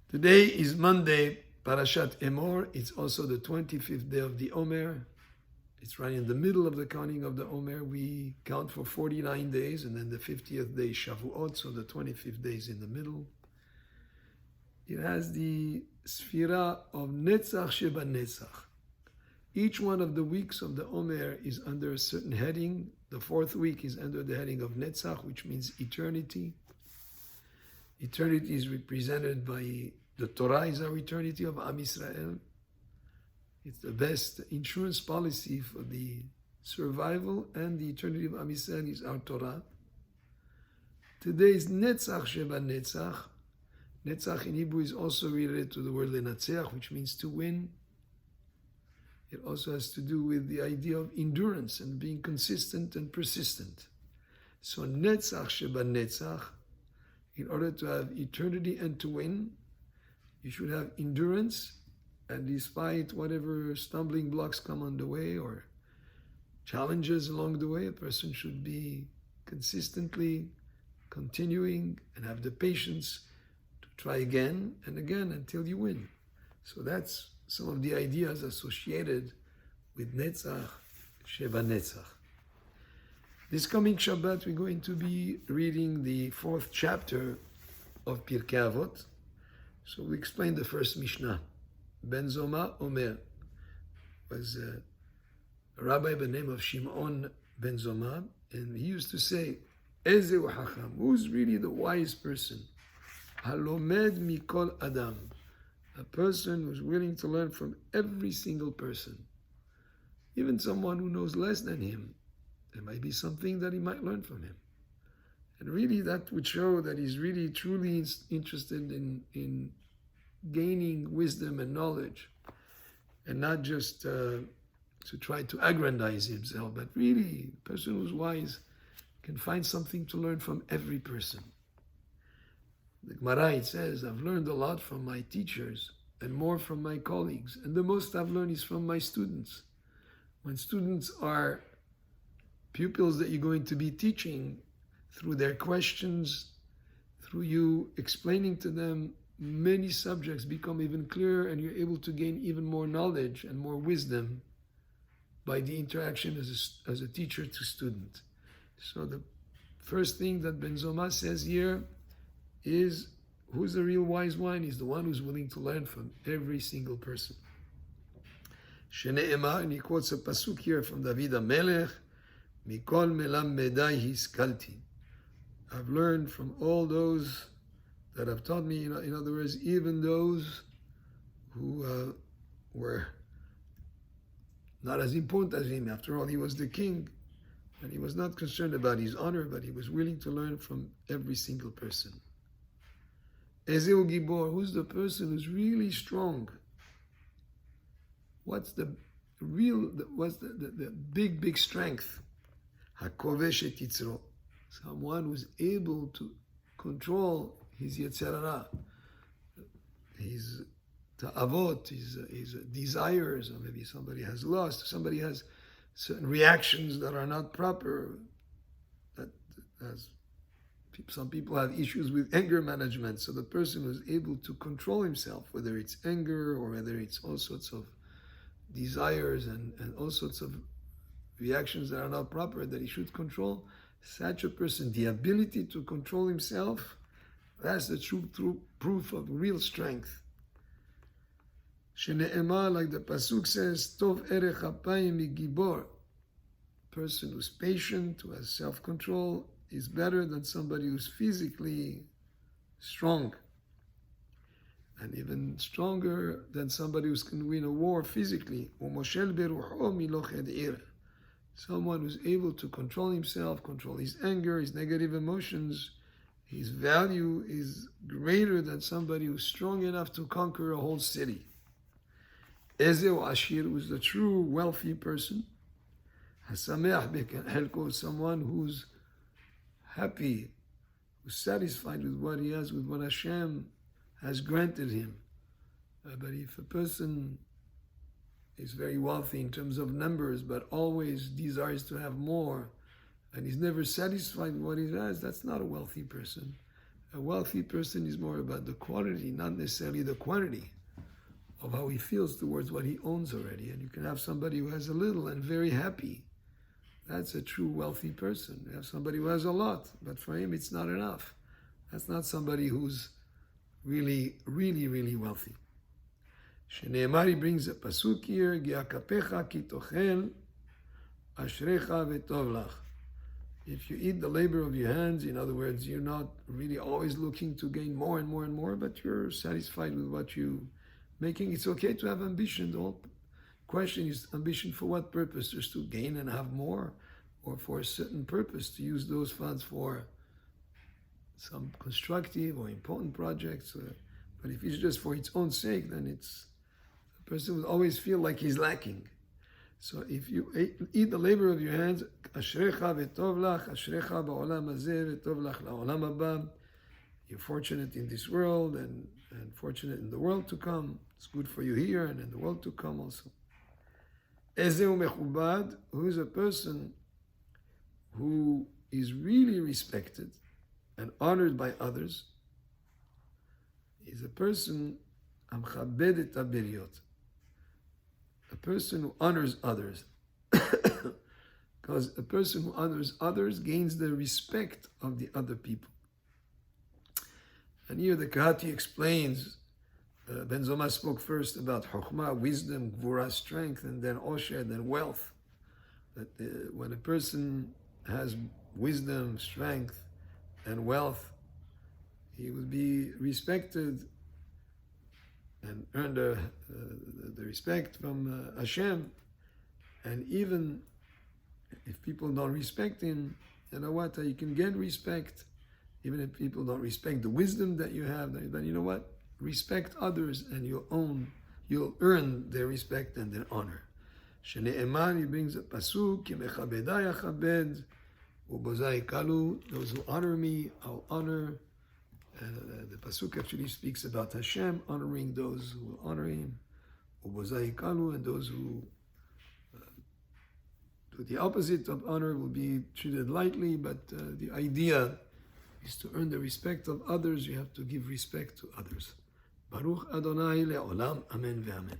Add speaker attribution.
Speaker 1: Today is Monday, Parashat Emor. It's also the 25th day of the Omer. It's right in the middle of the counting of the Omer. We count for 49 days, and then the 50th day is Shavuot, so the 25th day is in the middle. It has the Sfira of Netzach Sheba Netzach. Each one of the weeks of the Omer is under a certain heading. The fourth week is under the heading of Netzach, which means eternity. Eternity is represented by the Torah is our eternity of Am Yisrael. It's the best insurance policy for the survival and the eternity of Am Yisrael is our Torah. Today is Netzach Sheba Netzach. Netzach in Hebrew is also related to the word Lenatzeach, which means to win. It also has to do with the idea of endurance and being consistent and persistent. So Netzach Sheba Netzach, in order to have eternity and to win, you should have endurance, and despite whatever stumbling blocks come on the way or challenges along the way, a person should be consistently continuing and have the patience to try again and again until you win. So that's some of the ideas associated with Netzach, Sheba Netzach. This coming Shabbat, we're going to be reading the fourth chapter of Pirkei Avot. So we explained the first Mishnah. Ben Zoma Omer was a rabbi by the name of Shimon Ben Zoma, and he used to say, Ezeu Hacham, who's really the wise person? Halomed Mikol Adam, a person who's willing to learn from every single person, even someone who knows less than him. There might be something that he might learn from him. And really that would show that he's really truly interested in gaining wisdom and knowledge, and not just to try to aggrandize himself, but really a person who's wise can find something to learn from every person. The Gemara, it says, I've learned a lot from my teachers and more from my colleagues, and the most I've learned is from my students. When students are pupils that you're going to be teaching, through their questions, through you explaining to them, many subjects become even clearer, and you're able to gain even more knowledge and more wisdom by the interaction as a teacher to student. So the first thing that Ben Zoma says here is, who's the real wise one? He's the one who's willing to learn from every single person. Shene'emar, and he quotes a pasuk here from David HaMelech, Mikol melamedai hiskalti. I've learned from all those that have taught me. In other words, even those who were not as important as him. After all, he was the king, and he was not concerned about his honor, but he was willing to learn from every single person. Ezeu Gibor, who's the person who's really strong? What's the big strength? Hakovesh et yitzro, someone who's able to control his Yetzer Hara, his ta'avot, his desires, or maybe somebody has lust, somebody has certain reactions that are not proper. Some people have issues with anger management, so the person who's able to control himself, whether it's anger or whether it's all sorts of desires and all sorts of reactions that are not proper, that he should control, such a person, the ability to control himself, that's the true proof of real strength. Shene'emar, like the pasuk says, Tov erech hapayim migibor, person who's patient, who has self-control, is better than somebody who's physically strong, and even stronger than somebody who can win a war physically. Umoshel berucho miloch ed'ir, someone who's able to control himself, control his anger, his negative emotions, his value is greater than somebody who's strong enough to conquer a whole city. Ezeu Ashir, who's the true wealthy person. Hasameach behelko, someone who's happy, who's satisfied with what he has, with what Hashem has granted him. But if a person is very wealthy in terms of numbers, but always desires to have more, and he's never satisfied with what he has, that's not a wealthy person. A wealthy person is more about the quality, not necessarily the quantity of how he feels towards what he owns already. And you can have somebody who has a little and very happy. That's a true wealthy person. You have somebody who has a lot, but for him it's not enough. That's not somebody who's really, really, really wealthy. Shneimari brings a pasuk here, Gi'akapecha ki tochel, ashrecha v'tov lach. If you eat the labor of your hands, in other words, you're not really always looking to gain more and more and more, but you're satisfied with what you're making. It's okay to have ambition. The whole question is ambition for what purpose? Just to gain and have more, or for a certain purpose, to use those funds for some constructive or important projects. But if it's just for its own sake, then the person will always feel like he's lacking. So if you eat the labor of your hands, ashrecha v'tov lach, ashrecha ba'olam hazeh v'tov lach la'olam haba. You're fortunate in this world and fortunate in the world to come. It's good for you here and in the world to come also. Ezeu mechubad, who is a person who is really respected and honored by others, is a person amchabed et haberiot, a person who honors others. Because a person who honors others gains the respect of the other people. And here the Kahati explains, Ben Zoma spoke first about Chokhmah, wisdom, Gvura, strength, and then Osher, then wealth. That when a person has wisdom, strength, and wealth, he will be respected and earn the respect from Hashem. And even if people don't respect him, you know what? You can get respect. Even if people don't respect the wisdom that you have, then you know what? Respect others, and you'll earn their respect and their honor. Shneimar, he brings a pasuk, Ki mechabedai achabed, ubozai kalu. Those who honor me, I'll honor. The pasuk actually speaks about Hashem honoring those who honor Him, ubozai kalu, and those who do the opposite of honor will be treated lightly. But the idea is to earn the respect of others. You have to give respect to others. Baruch Adonai le'olam, amen ve'amen.